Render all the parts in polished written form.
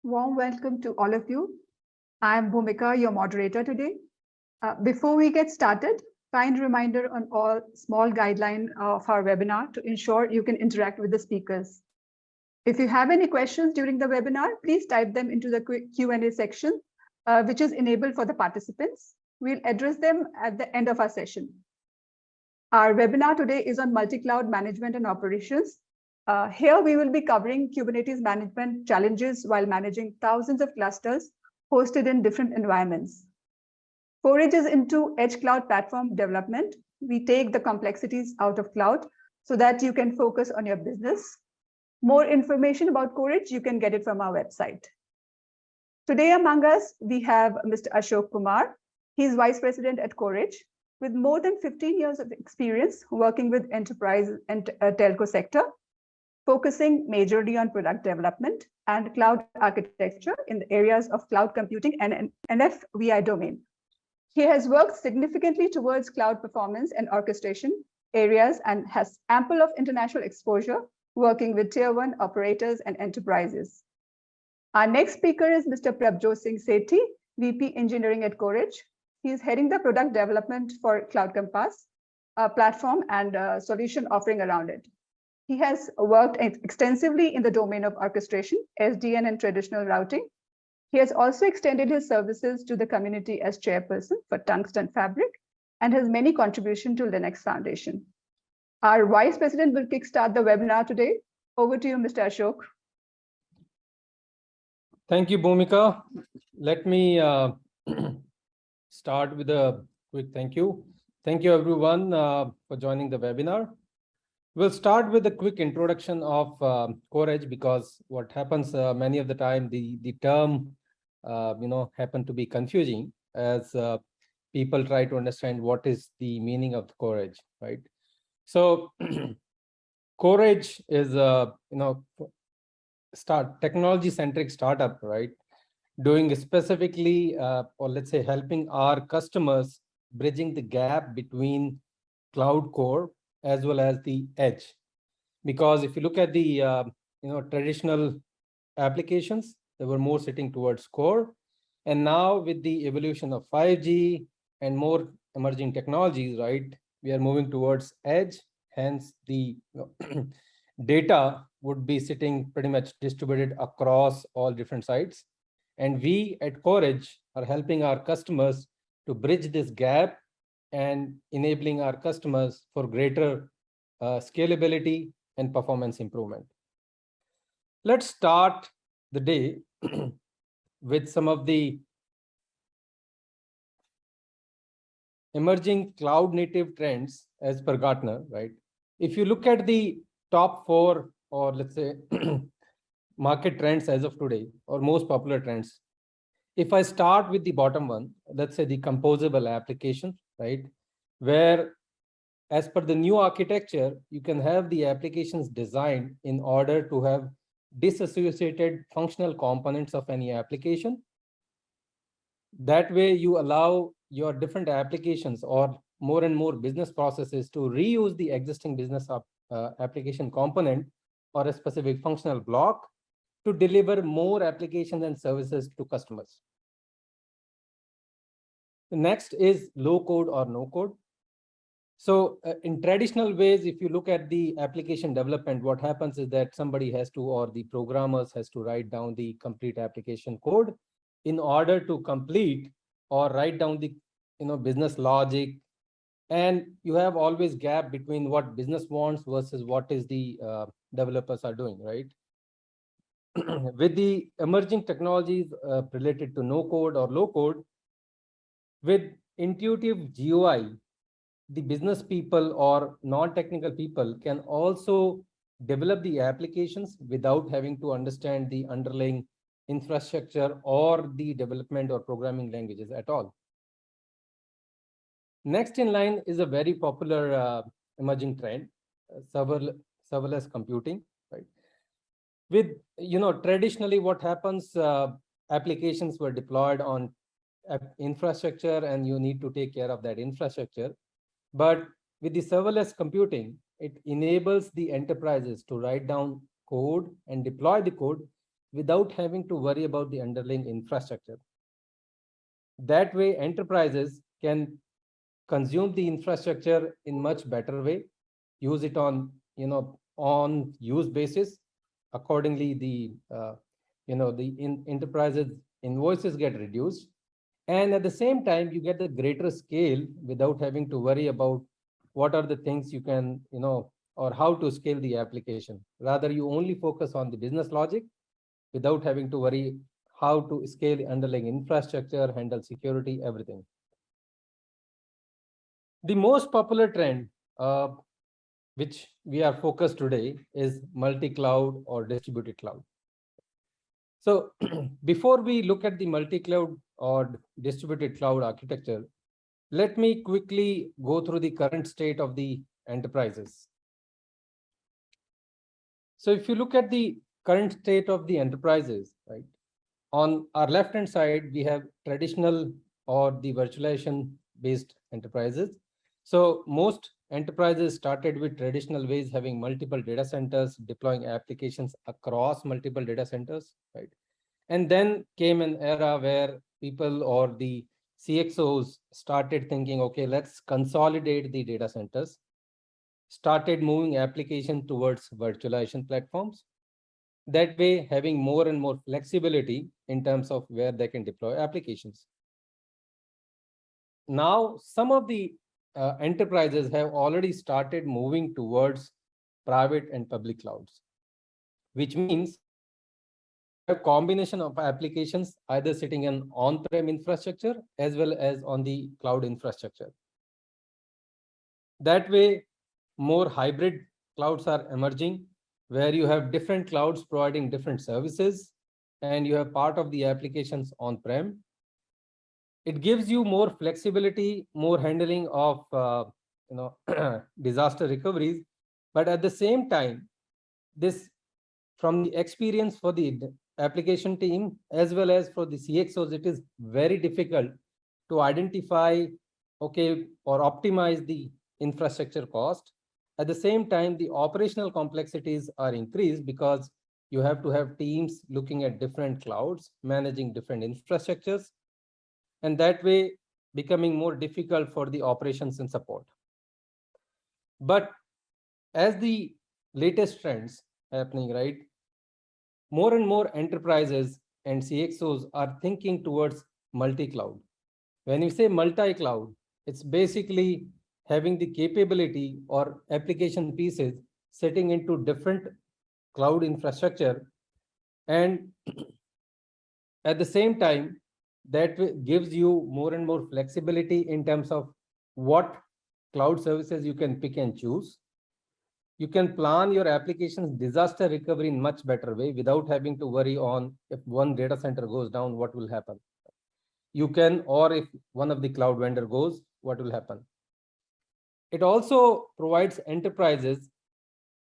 Warm welcome to all of you. I am Bhumika, your moderator today. Before we get started, kind reminder on all small guideline of our webinar to ensure you can interact with the speakers. If you have any questions during the webinar, please type them into the Q&A section, which is enabled for the participants. We'll address them at the end of our session. Our webinar today is on multi-cloud management and operations. Here we will be covering Kubernetes management challenges while managing thousands of clusters hosted in different environments. Coredge is into edge cloud platform development. We take the complexities out of cloud so that you can focus on your business. More information about Coredge, you can get it from our website. Today among us, we have Mr. Ashok Kumar. He's Vice President at Coredge with more than 15 years of experience working with enterprise and telco sector, focusing majorly on product development and cloud architecture in the areas of cloud computing and NFVI domain. He has worked significantly towards cloud performance and orchestration areas and has ample of international exposure working with tier 1 operators and enterprises. Our next speaker is Mr. Prabhjot Singh Sethi, VP Engineering at Coredge. He is heading the product development for Cloudcouples, a platform and solution offering around it. He has worked extensively in the domain of orchestration, SDN, and traditional routing. He has also extended his services to the community as chairperson for Tungsten Fabric and has many contributions to Linux Foundation. Our Vice President will kickstart the webinar today. Over to you, Mr. Ashok. Thank you, Bhumika. Let me start with a quick thank you. Thank you, everyone, for joining the webinar. We'll start with a quick introduction of Coredge, because what happens many of the time, the term happen to be confusing as people try to understand what is the meaning of the Coredge, right? So Coredge is a technology-centric startup, right? Doing specifically, or let's say helping our customers bridging the gap between cloud core as well as the edge. Because if you look at the traditional applications, they were more sitting towards core. And now with the evolution of 5G and more emerging technologies, right, we are moving towards edge. Hence, the data would be sitting pretty much distributed across all different sites. And we at Coredge are helping our customers to bridge this gap and enabling our customers for greater scalability and performance improvement. Let's start the day with some of the emerging cloud native trends as per Gartner, right? If you look at the top 4, or let's say market trends as of today, or most popular trends, if I start with the bottom one, let's say the composable application, right? Where as per the new architecture, you can have the applications designed in order to have disassociated functional components of any application. That way you allow your different applications or more and more business processes to reuse the existing business application component or a specific functional block to deliver more applications and services to customers. The next is low code or no code. So in traditional ways, if you look at the application development, what happens is that somebody has to, or the programmers has to write down the complete application code in order to complete or write down the business logic. And you have always gap between what business wants versus what is the developers are doing, right? With the emerging technologies related to no code or low code, with intuitive GUI, the business people or non-technical people can also develop the applications without having to understand the underlying infrastructure or the development or programming languages at all. Next in line is a very popular emerging trend, serverless computing, right? With, traditionally what happens, applications were deployed on infrastructure and you need to take care of that infrastructure. But with the serverless computing, it enables the enterprises to write down code and deploy the code without having to worry about the underlying infrastructure. That way, enterprises can consume the infrastructure in much better way, use it on on use basis. Accordingly, the enterprises invoices get reduced, and at the same time you get the greater scale without having to worry about what are the things you can or how to scale the application. Rather, you only focus on the business logic without having to worry how to scale the underlying infrastructure, handle security, everything. The most popular trend which we are focused today is multi-cloud or distributed cloud. So before we look at the multi-cloud or distributed cloud architecture, let me quickly go through the current state of the enterprises. So if you look at the current state of the enterprises, right, on our left-hand side, we have traditional or the virtualization-based enterprises. So most enterprises started with traditional ways, having multiple data centers, deploying applications across multiple data centers, right? And then came an era where people or the CXOs started thinking, okay, let's consolidate the data centers, started moving application towards virtualization platforms. That way, having more and more flexibility in terms of where they can deploy applications. Now, some of the enterprises have already started moving towards private and public clouds, which means a combination of applications either sitting in on-prem infrastructure as well as on the cloud infrastructure. That way, more hybrid clouds are emerging, where you have different clouds providing different services, and you have part of the applications on-prem. It gives you more flexibility, more handling of disaster recoveries, but at the same time, this, from the experience for the application team as well as for the CXOs, it is very difficult to identify, okay, or optimize the infrastructure cost. At the same time, the operational complexities are increased because you have to have teams looking at different clouds, managing different infrastructures, and that way becoming more difficult for the operations and support. But as the latest trends happening, right, more and more enterprises and CXOs are thinking towards multi-cloud. When you say multi-cloud, it's basically having the capability or application pieces sitting into different cloud infrastructure, and at the same time, that gives you more and more flexibility in terms of what cloud services you can pick and choose. You can plan your application's disaster recovery in much better way without having to worry on if one data center goes down, what will happen. You can, or if one of the cloud vendor goes, what will happen. It also provides enterprises,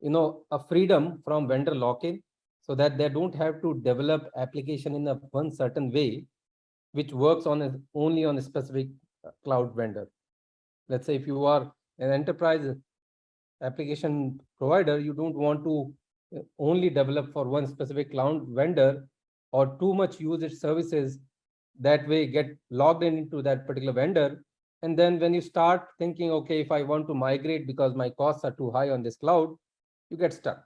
a freedom from vendor lock-in, so that they don't have to develop application in one certain way, which works on only on a specific cloud vendor. Let's say if you are an enterprise application provider, you don't want to only develop for one specific cloud vendor or too much use its services, that way get logged into that particular vendor. And then when you start thinking, okay, if I want to migrate because my costs are too high on this cloud, you get stuck.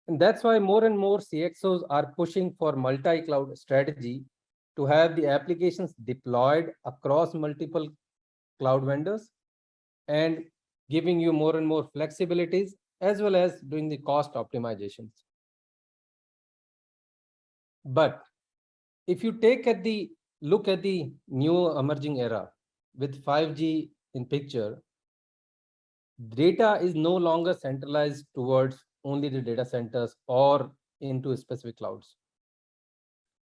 And that's why more and more CXOs are pushing for multi-cloud strategy to have the applications deployed across multiple cloud vendors and giving you more and more flexibilities as well as doing the cost optimizations. But if you look at the new emerging era with 5G in picture, data is no longer centralized towards only the data centers or into specific clouds.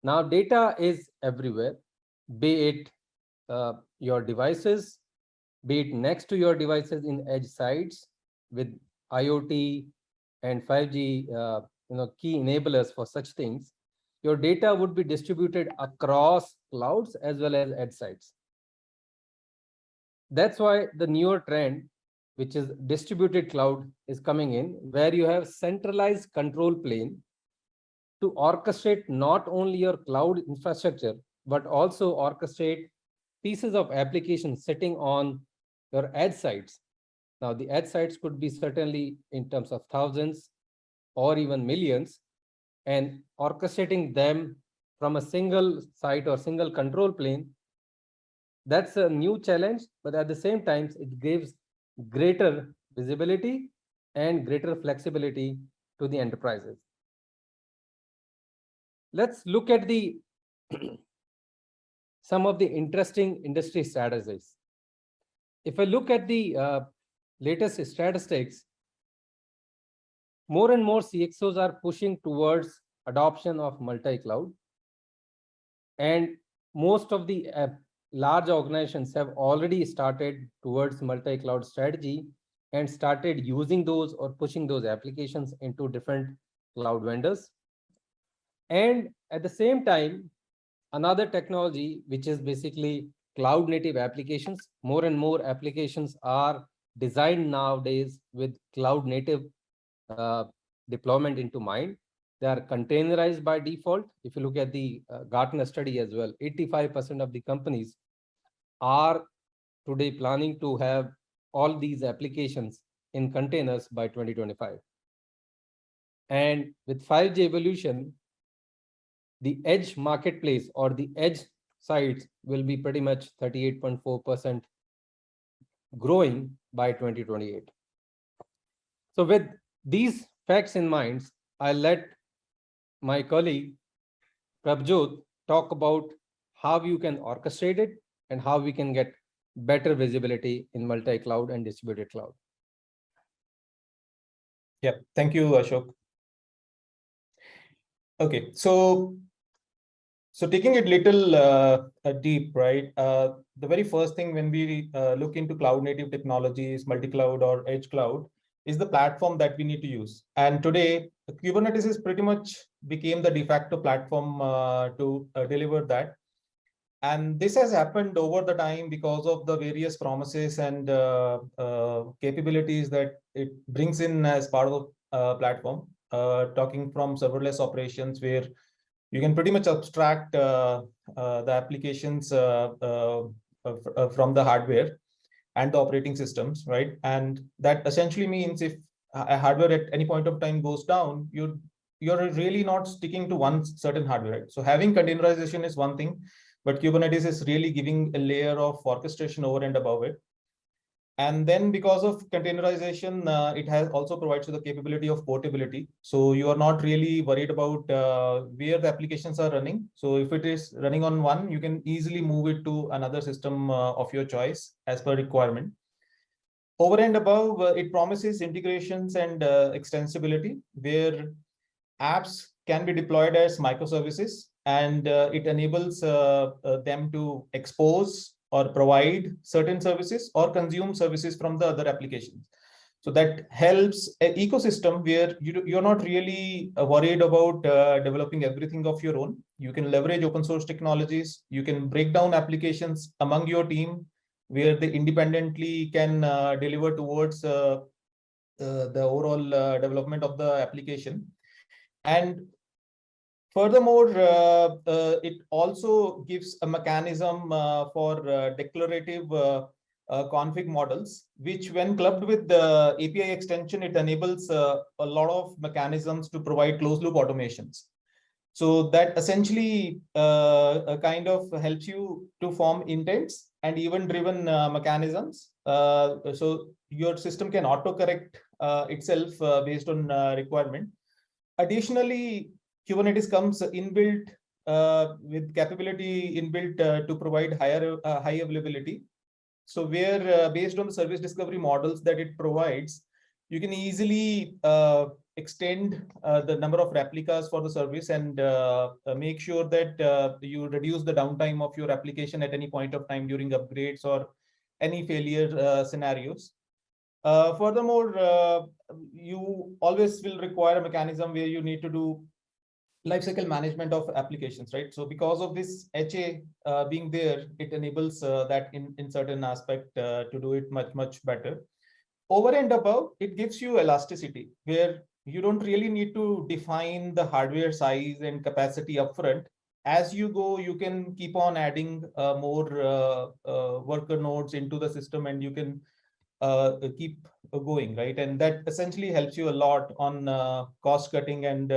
Now data is everywhere, be it your devices, be it next to your devices in edge sites with IoT and 5G key enablers for such things. Your data would be distributed across clouds as well as edge sites. That's why the newer trend, which is distributed cloud, is coming in, where you have centralized control plane to orchestrate not only your cloud infrastructure, but also orchestrate pieces of applications sitting on your edge sites. Now, the edge sites could be certainly in terms of thousands or even millions, and orchestrating them from a single site or single control plane. That's a new challenge, but at the same time, it gives greater visibility and greater flexibility to the enterprises. Let's look at the some of the interesting industry strategies. If I look at the latest statistics, more and more CXOs are pushing towards adoption of multi-cloud. And most of the large organizations have already started towards multi-cloud strategy and started using those or pushing those applications into different cloud vendors. And at the same time, another technology, which is basically cloud native applications, more and more applications are designed nowadays with cloud native deployment into mind. They are containerized by default. If you look at the Gartner study as well, 85% of the companies are today planning to have all these applications in containers by 2025. And with 5G evolution, the edge marketplace or the edge sites will be pretty much 38.4% growing by 2028. So with these facts in mind, I'll let my colleague Prabhjot talk about how you can orchestrate it and how we can get better visibility in multi-cloud and distributed cloud. Yeah, thank you, Ashok. Okay, so taking it little deep, right? The very first thing when we look into cloud native technologies, multi-cloud or edge cloud, is the platform that we need to use. And today, Kubernetes is pretty much became the de facto platform to deliver that. And this has happened over the time because of the various promises and capabilities that it brings in as part of the platform. Talking from serverless operations, where you can pretty much abstract the applications from the hardware and the operating systems, right? And that essentially means if a hardware at any point of time goes down, you're really not sticking to one certain hardware, right? So having containerization is one thing, but Kubernetes is really giving a layer of orchestration over and above it. And then because of containerization, it has also provides you the capability of portability. So you are not really worried about where the applications are running. So if it is running on one, you can easily move it to another system of your choice as per requirement. Over and above, it promises integrations and extensibility, where apps can be deployed as microservices, and it enables them to expose or provide certain services or consume services from the other applications. So that helps an ecosystem where you're not really worried about developing everything of your own. You can leverage open source technologies. You can break down applications among your team where they independently can deliver towards the overall development of the application. And furthermore, it also gives a mechanism for declarative config models, which when clubbed with the API extension, it enables a lot of mechanisms to provide closed loop automations. So that essentially kind of helps you to form intents and event-driven mechanisms. So your system can auto-correct itself based on requirement. Additionally, Kubernetes comes inbuilt with capability inbuilt to provide high availability. So where based on the service discovery models that it provides, you can easily extend the number of replicas for the service and make sure that you reduce the downtime of your application at any point of time during upgrades or any failure scenarios. Furthermore, you always will require a mechanism where you need to do lifecycle management of applications, right? So because of this HA being there, it enables that in certain aspect to do it much better. Over and above, it gives you elasticity, where you don't really need to define the hardware size and capacity upfront. As you go, you can keep on adding more worker nodes into the system, and you can keep going, right? And that essentially helps you a lot on cost cutting and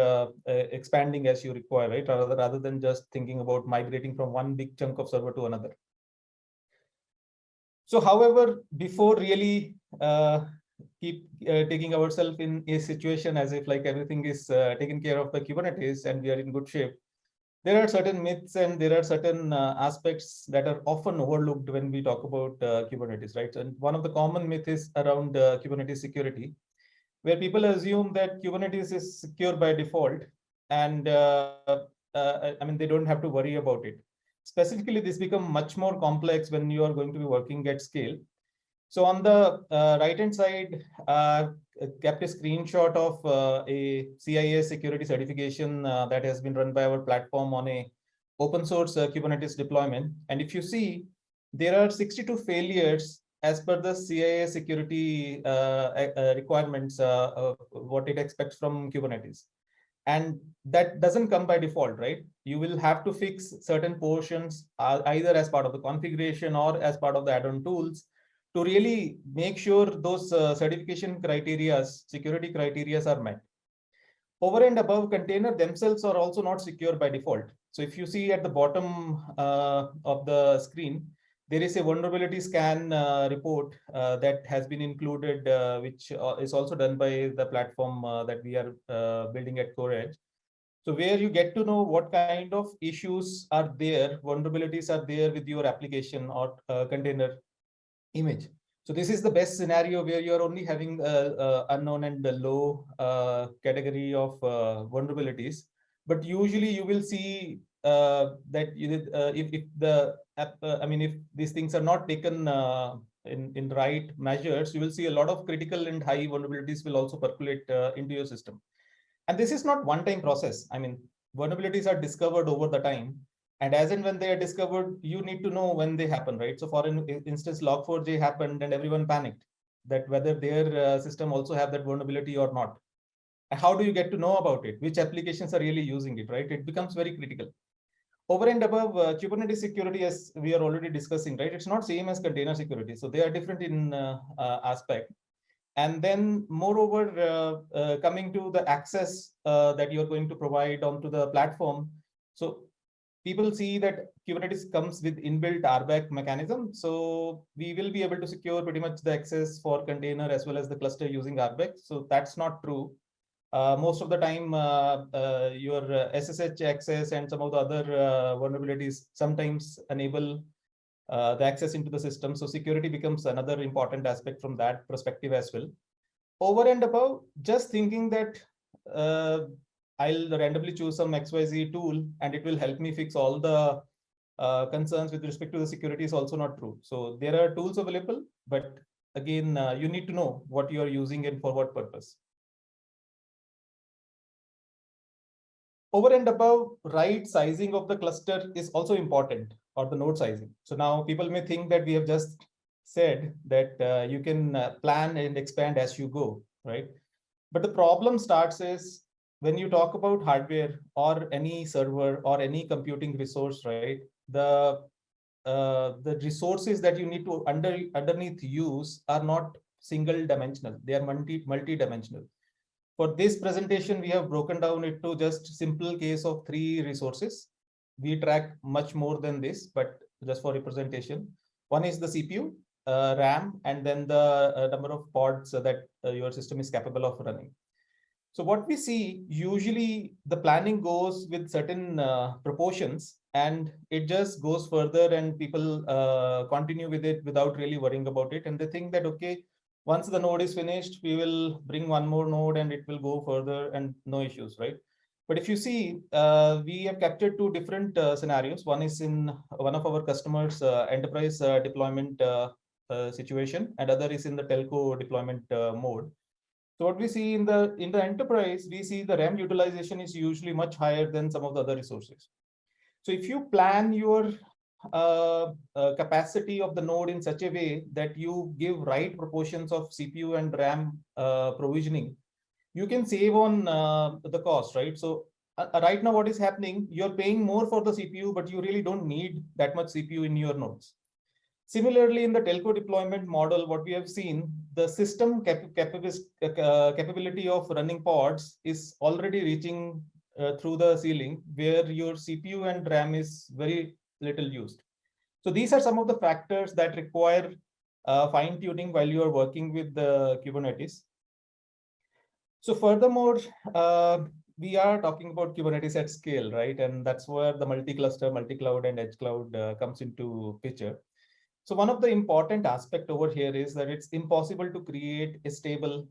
expanding as you require, right? Rather than just thinking about migrating from one big chunk of server to another. So, however, before really keep taking ourselves in a situation as if like everything is taken care of by Kubernetes and we are in good shape, there are certain myths and there are certain aspects that are often overlooked when we talk about Kubernetes, right? And one of the common myths is around Kubernetes security, where people assume that Kubernetes is secure by default, and I mean, they don't have to worry about it. Specifically, this becomes much more complex when you are going to be working at scale. So on the right-hand side, kept a screenshot of a CIS security certification that has been run by our platform on a open source Kubernetes deployment. And if you see, there are 62 failures as per the CIS security requirements, what it expects from Kubernetes. And that doesn't come by default, right? You will have to fix certain portions either as part of the configuration or as part of the add-on tools to really make sure those certification criteria, security criteria are met. Over and above, containers themselves are also not secure by default. So if you see at the bottom of the screen, there is a vulnerability scan report that has been included, which is also done by the platform that we are building at Coredge. So where you get to know what kind of issues are there, vulnerabilities are there with your application or container image. So this is the best scenario where you're only having unknown and the low category of vulnerabilities. But usually you will see that if the app, I mean, if these things are not taken in right measures, you will see a lot of critical and high vulnerabilities will also percolate into your system. And this is not one-time process. I mean, vulnerabilities are discovered over the time. And as and when they are discovered, you need to know when they happen, right? So for instance, Log4j happened and everyone panicked that whether their system also have that vulnerability or not. And how do you get to know about it? Which applications are really using it, right? It becomes very critical. Over and above Kubernetes security, as we are already discussing, right? It's not same as container security. So they are different in aspect. And then moreover, coming to the access that you're going to provide onto the platform. So people see that Kubernetes comes with inbuilt RBAC mechanism. So we will be able to secure pretty much the access for container as well as the cluster using RBAC. So that's not true. Most of the time, your SSH access and some of the other vulnerabilities sometimes enable the access into the system. So security becomes another important aspect from that perspective as well. Over and above, just thinking that I'll randomly choose some XYZ tool and it will help me fix all the concerns with respect to the security is also not true. So there are tools available, but again, you need to know what you are using and for what purpose. Over and above, right sizing of the cluster is also important, or the node sizing. So now people may think that we have just said that you can plan and expand as you go, right? But the problem starts is when you talk about hardware or any server or any computing resource, right? The resources that you need to underneath use are not single dimensional. They are multi-dimensional. For this presentation, we have broken down it to just simple case of 3 resources. We track much more than this, but just for representation. One is the CPU, RAM, and then the number of pods that your system is capable of running. So what we see, usually the planning goes with certain proportions, and it just goes further and people continue with it without really worrying about it. And they think that, okay, once the node is finished, we will bring one more node and it will go further and no issues, right? But if you see, we have captured 2 different scenarios. One is in one of our customers' enterprise deployment situation, and other is in the telco deployment mode. So what we see in the enterprise, we see the RAM utilization is usually much higher than some of the other resources. So if you plan your capacity of the node in such a way that you give right proportions of CPU and RAM provisioning, you can save on the cost, right? So right now, what is happening, you're paying more for the CPU, but you really don't need that much CPU in your nodes. Similarly, in the telco deployment model, what we have seen, the system capability of running pods is already reaching through the ceiling, where your CPU and RAM is very little used. So these are some of the factors that require fine tuning while you are working with the Kubernetes. So furthermore, we are talking about Kubernetes at scale, right? And that's where the multi-cluster, multi-cloud, and edge cloud comes into picture. So one of the important aspect over here is that it's impossible to create a stable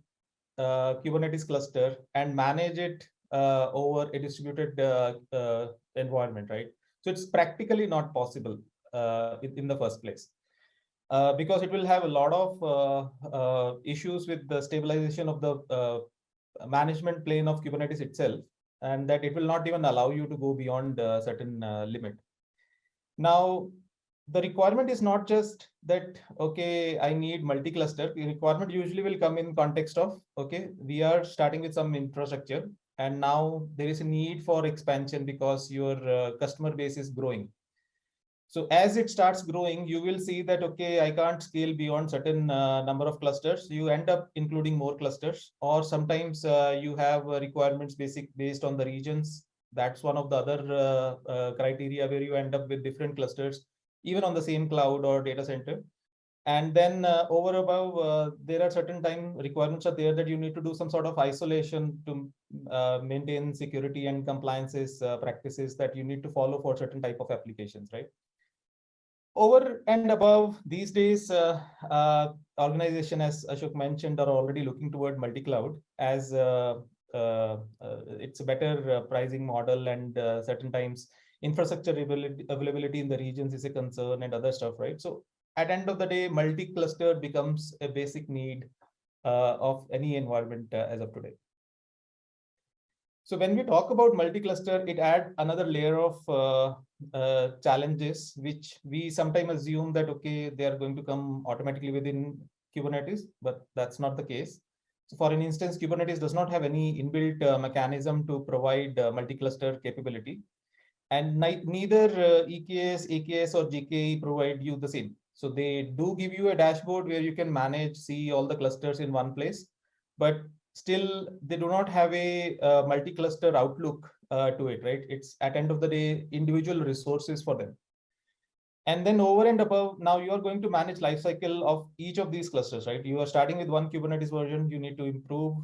Kubernetes cluster and manage it over a distributed environment, right? So it's practically not possible in the first place. Because it will have a lot of issues with the stabilization of the management plane of Kubernetes itself, and that it will not even allow you to go beyond a certain limit. Now, the requirement is not just that, okay, I need multi-cluster. The requirement usually will come in context of, okay, we are starting with some infrastructure, and now there is a need for expansion because your customer base is growing. So as it starts growing, you will see that, okay, I can't scale beyond certain number of clusters. You end up including more clusters, or sometimes you have requirements based on the regions. That's one of the other criteria where you end up with different clusters, even on the same cloud or data center. And then over above, there are certain time requirements are there that you need to do some sort of isolation to maintain security and compliances practices that you need to follow for certain type of applications, right? Over and above, these days, organization, as Ashok mentioned, are already looking toward multi-cloud as it's a better pricing model, and certain times infrastructure availability in the regions is a concern and other stuff, right? So at the end of the day, multi-cluster becomes a basic need of any environment as of today. So when we talk about multi-cluster, it adds another layer of challenges, which we sometimes assume that, okay, they are going to come automatically within Kubernetes, but that's not the case. So for an instance, Kubernetes does not have any inbuilt mechanism to provide multi-cluster capability. And neither EKS, AKS, or GKE provide you the same. So they do give you a dashboard where you can manage, see all the clusters in one place, but still they do not have a multi-cluster outlook to it, right? It's at the end of the day, individual resources for them. And then over and above, now you are going to manage lifecycle of each of these clusters, right? You are starting with one Kubernetes version, you need to improve,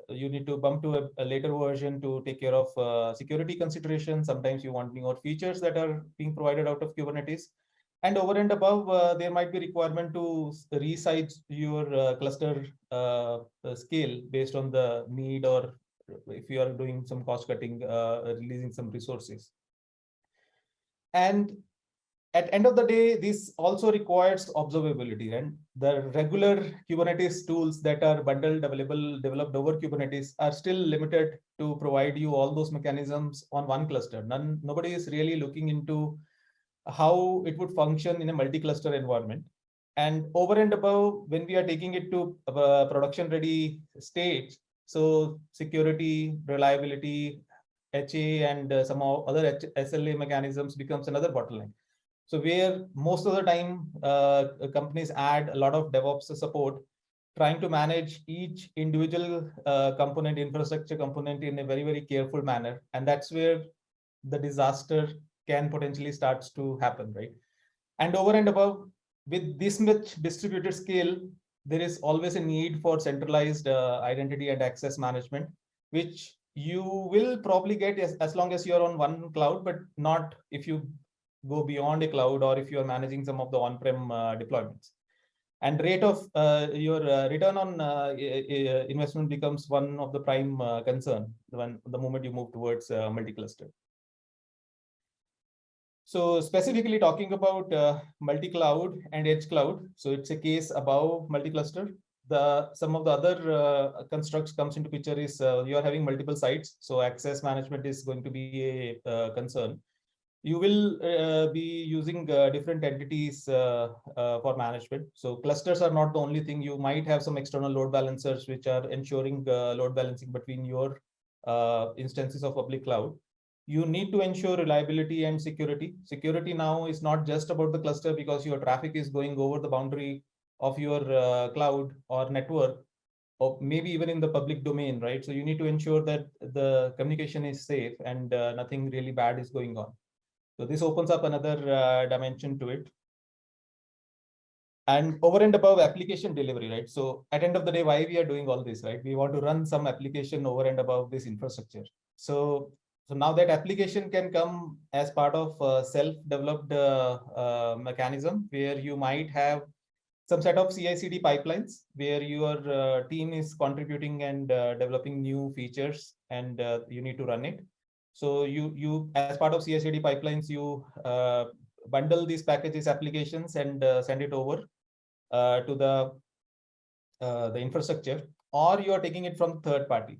you need to bump to a later version to take care of security considerations. Sometimes you want newer features that are being provided out of Kubernetes. And over and above, there might be requirement to resize your cluster scale based on the need, or if you are doing some cost cutting, releasing some resources. And at end of the day, this also requires observability, and the regular Kubernetes tools that are bundled, available, developed over Kubernetes are still limited to provide you all those mechanisms on one cluster. Nobody is really looking into how it would function in a multi-cluster environment. And over and above, when we are taking it to production ready state, so security, reliability, HA, and some other SLA mechanisms becomes another bottleneck. So where most of the time companies add a lot of DevOps support, trying to manage each individual component, infrastructure component in a very, very careful manner. And that's where the disaster can potentially starts to happen, right? And over and above, with this much distributed scale, there is always a need for centralized identity and access management, which you will probably get as long as you're on one cloud, but not if you go beyond a cloud, or if you are managing some of the on-prem deployments. And rate of your return on investment becomes one of the prime concern when the moment you move towards multi-cluster. So specifically talking about multi-cloud and edge cloud, so it's a case above multi-cluster. Some of the other constructs comes into picture is you are having multiple sites, so access management is going to be a concern. you will be using different entities for management. So clusters are not the only thing. You might have some external load balancers which are ensuring load balancing between your instances of public cloud. You need to ensure reliability and security. Security now is not just about the cluster, because your traffic is going over the boundary of your cloud or network, or maybe even in the public domain, right? So you need to ensure that the communication is safe and nothing really bad is going on. So this opens up another dimension to it. And over and above application delivery, right? So at the end of the day, why we are doing all this, right? We want to run some application over and above this infrastructure. So now that application can come as part of self-developed mechanism, where you might have some set of CI/CD pipelines where your team is contributing and developing new features, and you need to run it. So you as part of CI/CD pipelines, you bundle these packages, applications, and send it over to the infrastructure, or you are taking it from third party.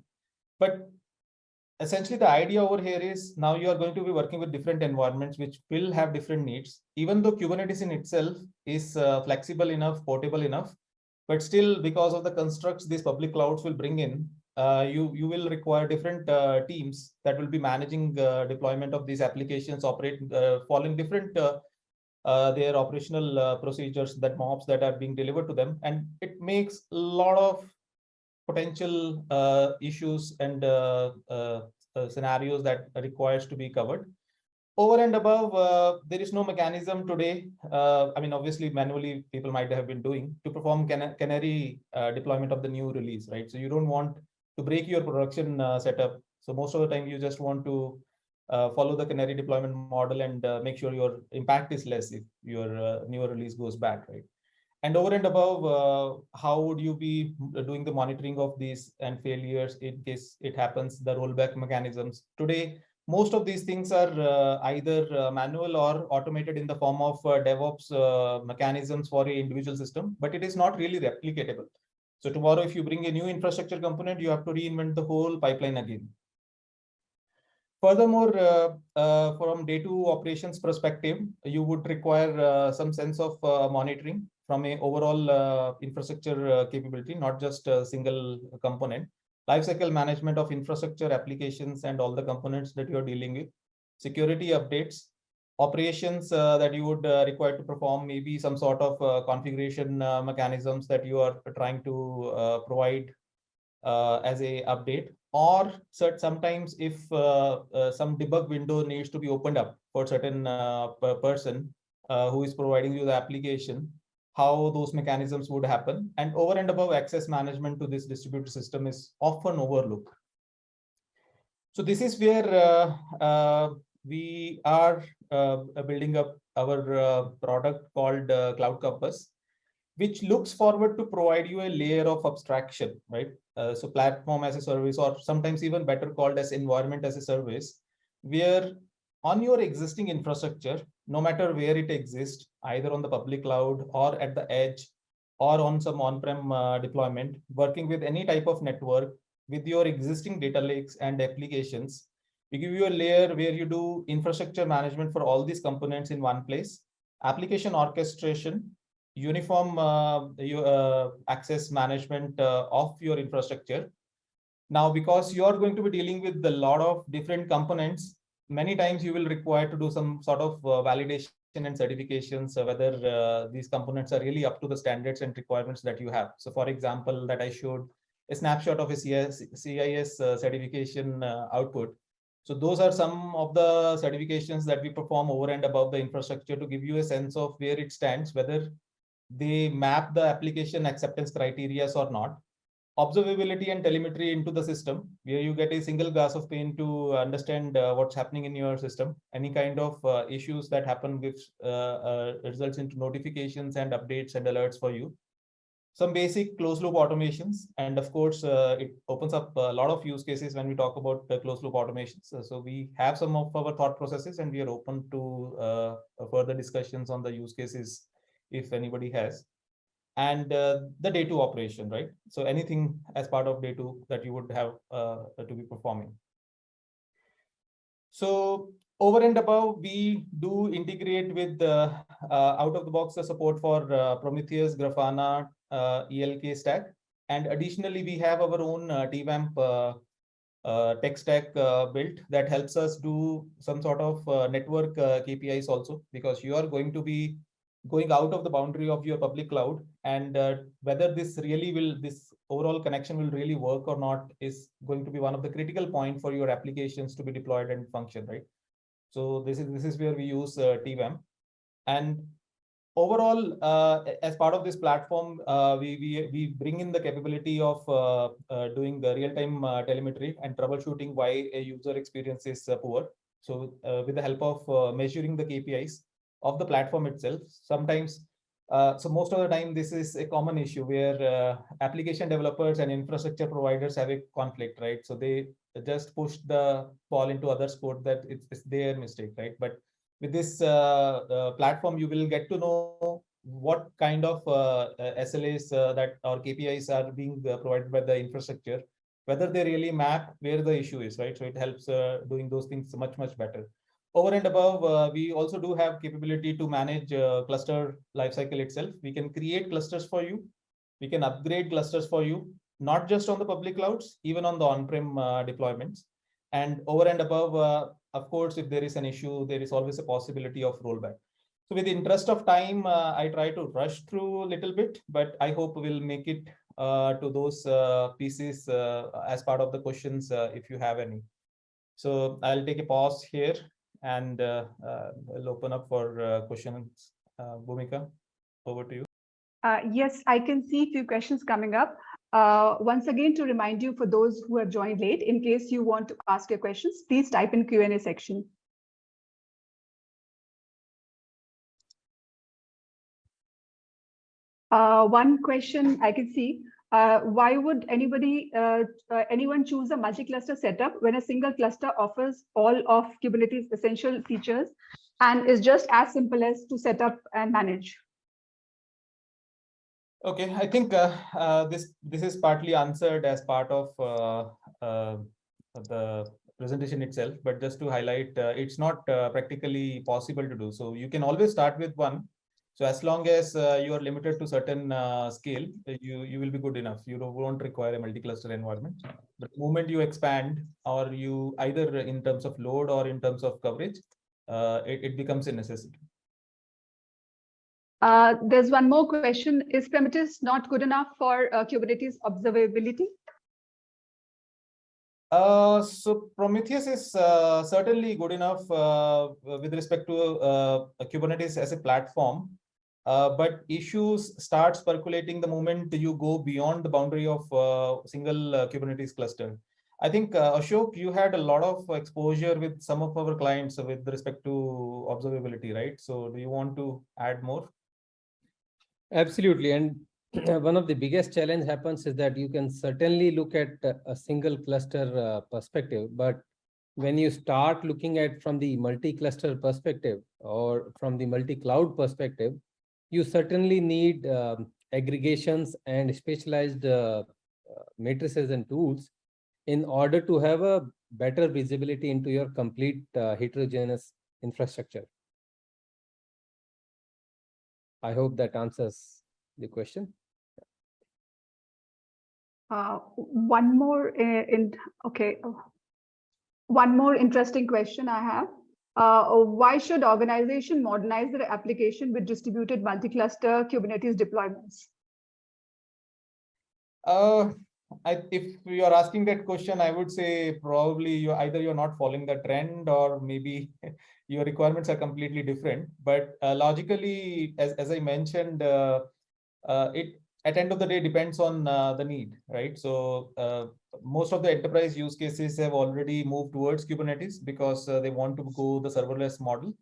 But essentially, the idea over here is now you are going to be working with different environments which will have different needs. Even though Kubernetes in itself is flexible enough, portable enough, but still, because of the constructs these public clouds will bring in, you will require different teams that will be managing deployment of these applications, following different their operational procedures, that mobs that are being delivered to them, and it makes a lot of potential issues and scenarios that requires to be covered. Over and above, there is no mechanism today. I mean, obviously, manually people might have been doing to perform canary deployment of the new release, right? So you don't want to break your production setup. So most of the time, you just want to follow the canary deployment model and make sure your impact is less if your newer release goes bad, right? And over and above, how would you be doing the monitoring of these and failures in case it happens, the rollback mechanisms? Today, most of these things are either manual or automated in the form of DevOps mechanisms for an individual system, but it is not really replicatable. So tomorrow, if you bring a new infrastructure component, you have to reinvent the whole pipeline again. Furthermore, from day two operations perspective, you would require some sense of monitoring from a overall infrastructure capability, not just a single component. Lifecycle management of infrastructure applications and all the components that you're dealing with. Security updates, operations that you would require to perform, maybe some sort of configuration mechanisms that you are trying to provide as a update, or sometimes if some debug window needs to be opened up for certain person who is providing you the application, how those mechanisms would happen. And over and above, access management to this distributed system is often overlooked. So this is where we are building up our product called Cloudcouples, which looks forward to provide you a layer of abstraction, right? So platform as a service, or sometimes even better called as environment as a service, where on your existing infrastructure, no matter where it exists, either on the public cloud or at the edge or on some on-prem deployment, working with any type of network with your existing data lakes and applications, we give you a layer where you do infrastructure management for all these components in one place, application orchestration, uniform access management of your infrastructure. Now, because you are going to be dealing with a lot of different components, many times you will require to do some sort of validation and certifications, whether these components are really up to the standards and requirements that you have. So for example, that I showed a snapshot of a CIS certification output. So those are some of the certifications that we perform over and above the infrastructure to give you a sense of where it stands, whether they map the application acceptance criteria or not. Observability and telemetry into the system, where you get a single glass of pane to understand what's happening in your system. Any kind of issues that happen, which results into notifications and updates and alerts for you. Some basic closed loop automations, and of course, it opens up a lot of use cases when we talk about closed loop automations. So we have some of our thought processes, and we are open to further discussions on the use cases if anybody has. And the day two operation, right? So anything as part of day two that you would have to be performing. So over and above, we do integrate with out of the box the support for Prometheus, Grafana, ELK stack. And additionally, we have our own TWAMP tech stack built that helps us do some sort of network KPIs also, because you are going to be going out of the boundary of your public cloud, and whether this overall connection will really work or not is going to be one of the critical point for your applications to be deployed and function, right? So this is where we use TWAMP. And overall, as part of this platform, we bring in the capability of doing the real-time telemetry and troubleshooting why a user experience is poor. So with the help of measuring the KPIs of the platform itself, sometimes, so most of the time, this is a common issue where application developers and infrastructure providers have a conflict, right? So they just push the ball into others' court that it's their mistake, right? But with this platform, you will get to know what kind of SLAs that or KPIs are being provided by the infrastructure, whether they really map where the issue is, right? So it helps doing those things much, much better. Over and above, we also do have capability to manage cluster lifecycle itself. We can create clusters for you. We can upgrade clusters for you, not just on the public clouds, even on the on-prem deployments. And over and above, of course, if there is an issue, there is always a possibility of rollback. So with the interest of time, I try to rush through a little bit, but I hope we'll make it to those pieces as part of the questions if you have any. So I'll take a pause here and I'll open up for questions. Bhumika, over to you. Yes, I can see a few questions coming up. Once again, to remind you, for those who have joined late, in case you want to ask your questions, please type in Q&A section. One question I can see, why would anyone choose a multi-cluster setup when a single cluster offers all of Kubernetes essential features and is just as simple as to set up and manage? Okay, I think this is partly answered as part of the presentation itself, but just to highlight, it's not practically possible to do. So you can always start with one. So as long as you are limited to certain scale, you will be good enough. You won't require a multi-cluster environment. But the moment you expand, or you either in terms of load or in terms of coverage, it becomes a necessity. There's one more question. Is Prometheus not good enough for Kubernetes observability? So Prometheus is certainly good enough with respect to Kubernetes as a platform, but issues starts percolating the moment you go beyond the boundary of single Kubernetes cluster. I think Ashok, you had a lot of exposure with some of our clients with respect to observability, right? So do you want to add more? Absolutely. And one of the biggest challenge happens is that you can certainly look at a single cluster perspective, but when you start looking at from the multi-cluster perspective or from the multi-cloud perspective, you certainly need aggregations and specialized matrices and tools in order to have a better visibility into your complete heterogeneous infrastructure. I hope that answers the question. One more one more interesting question I have. Why should organization modernize their application with distributed multi-cluster Kubernetes deployments? If you are asking that question, I would say probably you're not following the trend, or maybe your requirements are completely different. But logically, as I mentioned, it at the end of the day depends on the need, right? So most of the enterprise use cases have already moved towards Kubernetes because they want to go the serverless model.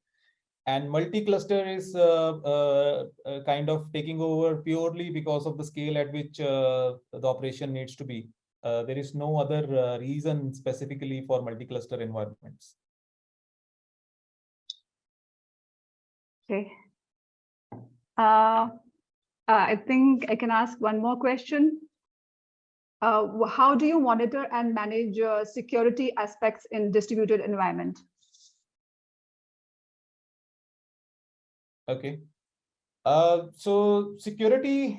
And multi-cluster is kind of taking over purely because of the scale at which the operation needs to be. There is no other reason specifically for multi-cluster environments. Okay. I think I can ask one more question. How do you monitor and manage security aspects in distributed environment? Okay. So security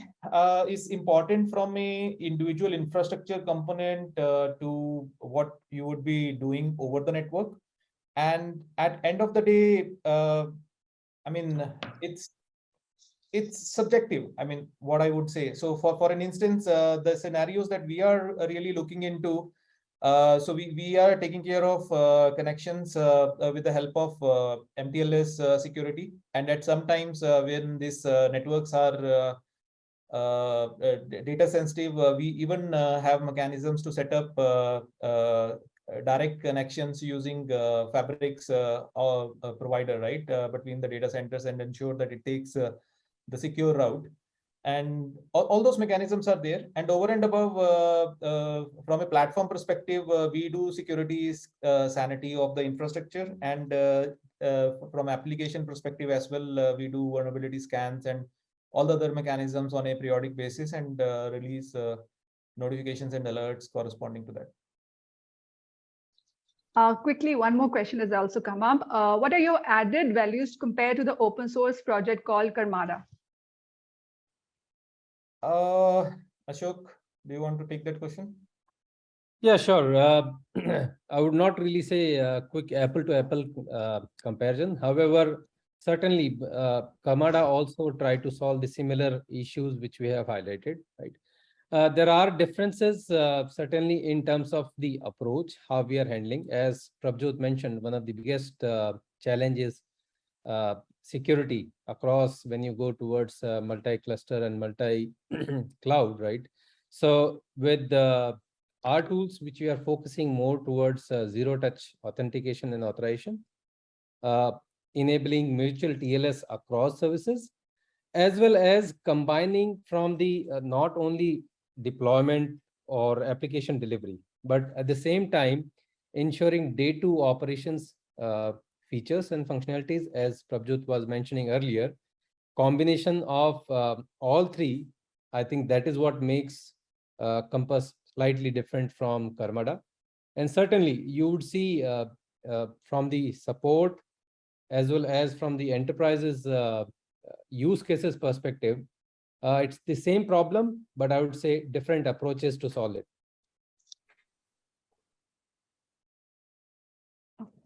is important from a individual infrastructure component to what you would be doing over the network. And at end of the day, I mean, it's subjective. I mean, what I would say. So for an instance, the scenarios that we are really looking into, so we are taking care of connections with the help of MTLS security. And at sometimes when these networks are data sensitive, we even have mechanisms to set up direct connections using fabrics provider, right, between the data centers and ensure that it takes the secure route. And all those mechanisms are there. And over and above, from a platform perspective, we do security sanity of the infrastructure. And from application perspective as well, we do vulnerability scans and all the other mechanisms on a periodic basis, and release notifications and alerts corresponding to that. Quickly, one more question has also come up. What are your added values compared to the open source project called Karmada? Ashok, do you want to take that question? Yeah, sure. I would not really say a quick apple to apple comparison. However, certainly, Karmada also tried to solve the similar issues which we have highlighted, right? There are differences, certainly in terms of the approach, how we are handling. As Prabhjot mentioned, one of the biggest challenges security across when you go towards multi-cluster and multi-cloud, right? So with our tools, which we are focusing more towards zero-touch authentication and authorization, enabling mutual TLS across services, as well as combining from the not only deployment or application delivery, but at the same time, ensuring day two operations features and functionalities, as Prabhjot was mentioning earlier. Combination of all three, I think that is what makes Compass slightly different from Karmada. And certainly you would see from the support as well as from the enterprises use cases perspective, it's the same problem, but I would say different approaches to solve it.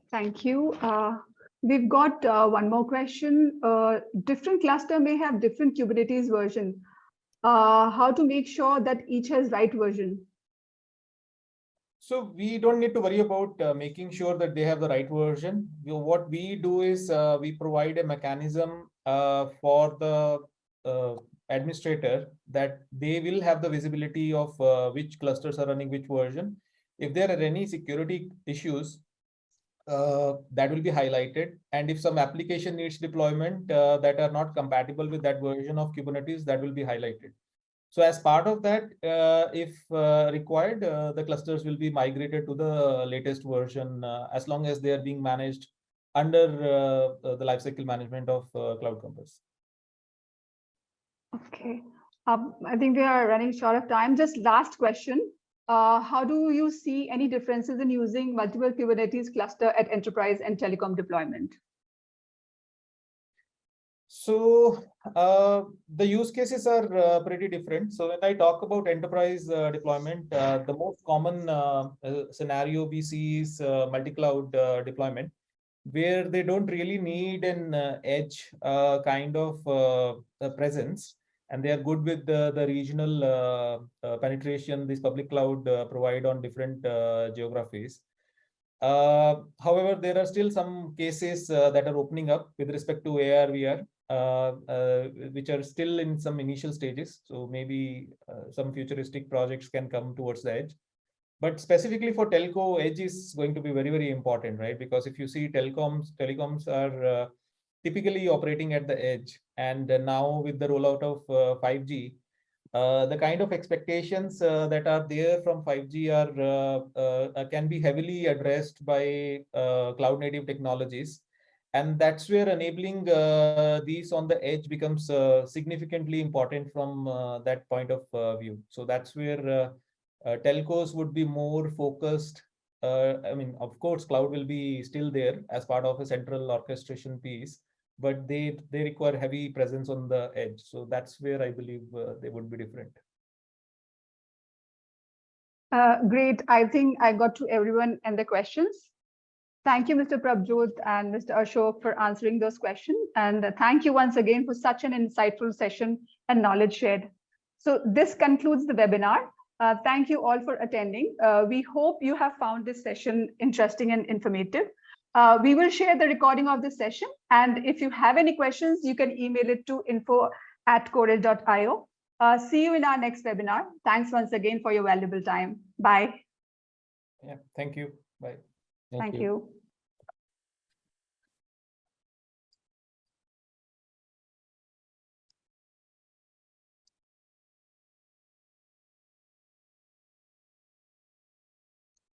Thank you. We've got one more question. Different cluster may have different Kubernetes version. How to make sure that each has right version? So we don't need to worry about making sure that they have the right version. What we do is we provide a mechanism for the administrator that they will have the visibility of which clusters are running which version. If there are any security issues, that will be highlighted. And if some application needs deployment that are not compatible with that version of Kubernetes, that will be highlighted. So as part of that, if required, the clusters will be migrated to the latest version as long as they are being managed under the lifecycle management of Cloudcouples. Okay. I think we are running short of time. Just last question. How do you see any differences in using multiple Kubernetes cluster at enterprise and telecom deployment? So the use cases are pretty different. So when I talk about enterprise deployment, the most common scenario we see is multi-cloud deployment, where they don't really need an edge kind of presence, and they are good with the regional penetration this public cloud provide on different geographies. However, there are still some cases that are opening up with respect to AR, VR, which are still in some initial stages. So maybe some futuristic projects can come towards the edge. But specifically for telco, edge is going to be very, very important, right? Because if you see telecoms are typically operating at the edge. And now with the rollout of 5G, the kind of expectations that are there from 5G are can be heavily addressed by cloud native technologies. And that's where enabling these on the edge becomes significantly important from that point of view. So that's where telcos would be more focused. I mean, of course, cloud will be still there as part of a central orchestration piece, but they require heavy presence on the edge. So that's where I believe they would be different. Great. I think I got to everyone and the questions. Thank you, Mr. Prabhjot and Mr. Ashok, for answering those questions. And thank you once again for such an insightful session and knowledge shared. So this concludes the webinar. Thank you all for attending. We hope you have found this session interesting and informative. We will share the recording of this session. And if you have any questions, you can email it to info@coredge.io. See you in our next webinar. Thanks once again for your valuable time. Bye. Yeah, thank you. Bye. Thank you.